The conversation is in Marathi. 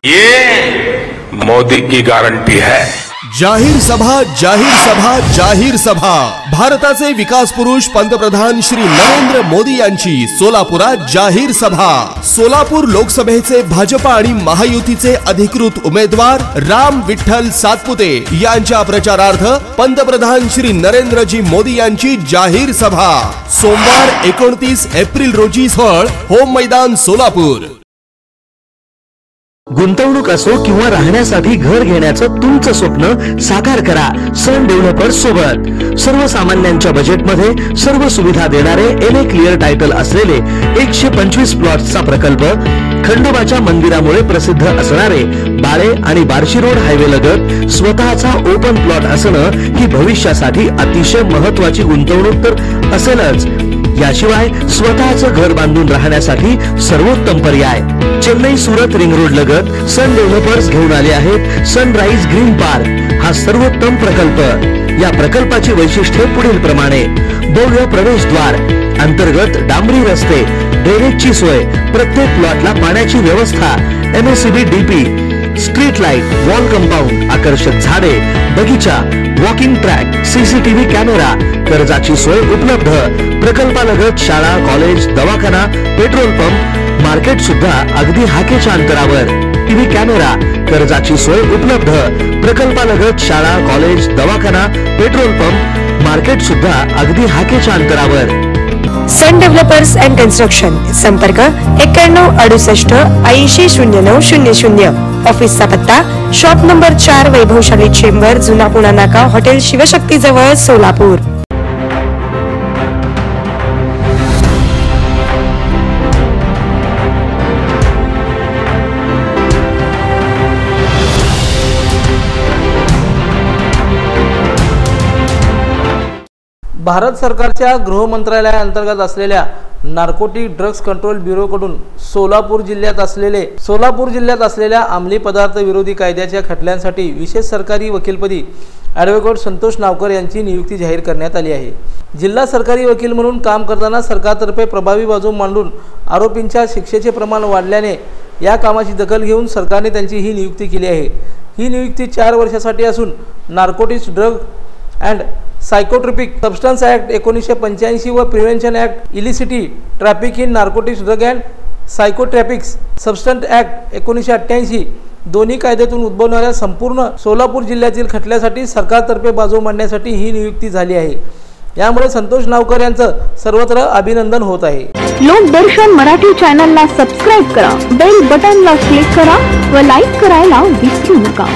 ये मोदी की गारंटी है। जाहीर सभा जाहीर सभा जाहीर सभा भारताचे विकास पुरुष पंतप्रधान श्री नरेंद्र मोदी यांची सोलापुरात जाहीर सभा। सोलापूर लोकसभेचे भाजपा आणि महायुतीचे अधिकृत उमेदवार राम विठ्ठल सातपुते यांच्या प्रचारार्थ पंतप्रधान श्री नरेंद्रजी मोदी यांची जाहीर सभा सोमवार 29 एप्रिल रोजी स्थळ होम मैदान सोलापूर। गुंतवणूक असो किंवा राहण्यासाठी घर घेण्याचं तुमचं स्वप्न साकार करा सन डेव्हलपर्स सोबत। सर्वसामान्यांच्या बजेटमध्ये सर्व सुविधा देणारे एनए क्लिअर टायटल असलेले 125 प्लॉट्सचा प्रकल्प, खंडोबाच्या मंदिरामुळे प्रसिद्ध असणारे बाळे आणि बार्शी रोड हायवे लगत स्वतःचा ओपन प्लॉट असणं ही भविष्यासाठी अतिशय महत्त्वाची गुंतवणूक तर असेलच, याशिवाय स्वतःचं घर बांधून राहण्यासाठी सर्वोत्तम पर्याय चेन्नई सुरत रिंग रोड लगत सन डेव्हलपर्स घेऊन आले आहेत सनराइज ग्रीन पार्क हा सर्वोत्तम प्रकल्प। या प्रकल्पाची वैशिष्ट्ये पुढील प्रमाणे: भव्य प्रवेशद्वार, अंतर्गत डांबरी रस्ते, ड्रेनेजची सोय, प्रत्येक प्लॉटला पाण्याची व्यवस्था, MSCB DP, street light, wall compound, आकर्षक झाडे, बगीचा, वॉकिंग ट्रॅक, सीसीटीव्ही कॅमेरा, कर्जाची सोय उपलब्ध, प्रकल्पालगत शाळा, कॉलेज, दवाखाना, पेट्रोल पंप, मार्केट सुद्धा अगदी हाकेच्या अंतरावर, टीव्ही कॅमेरा, कर्जाची सोय उपलब्ध, प्रकल्पालगत शाळा, कॉलेज, दवाखाना, पेट्रोल पंप, मार्केट सुद्धा अगदी हाकेच्या अंतरावर। सन डेव्हलपर्स अँड कन्स्ट्रक्शन, संपर्क 91 68 80 09 00। ऑफिसचा पत्ता शॉप नंबर 4 वैभवशाली चेंबर, जुना पुणा नाका, हॉटेल शिवशक्ती जवळ, सोलापूर। भारत सरकारच्या गृह मंत्रालयाअंतर्गत असलेल्या नार्कोटिक ड्रग्स कंट्रोल ब्युरो कडून सोलापूर जिल्ह्यात असलेल्या अंमली पदार्थ विरोधी कायद्याच्या खटल्यांसाठी विशेष सरकारी वकीलपदी ॲडव्होकेट संतोष नावकर यांची नियुक्ती जाहीर करण्यात आली आहे। जिल्हा सरकारी वकील म्हणून काम करताना सरकारतर्फे प्रभावी बाजू मांडून आरोपींच्या शिक्षेचे प्रमाण वाढल्याने या कामाची दखल घेऊन सरकारने त्यांची ही नियुक्ती केली आहे। ही नियुक्ती 4 वर्षासाठी असून narcotics drug and psychotropic substance act 1985 व prevention act illicit traffic in narcotics drug and psychotropics substance act 1988 दोन्ही कायद्यातून उद्भवणाऱ्या संपूर्ण सोलापूर जिल्ह्यातील खटल्यासाठी सरकारतर्फे बाजू मांडण्यासाठी ही नियुक्ती झाली आहे। यामुळे संतोष नावकर यांचं सर्वत्र अभिनंदन होत आहे। लोकदर्शन मराठी चॅनलला सबस्क्राइब करा, बेल बटनला क्लिक करा व लाईक करायला विसरू नका।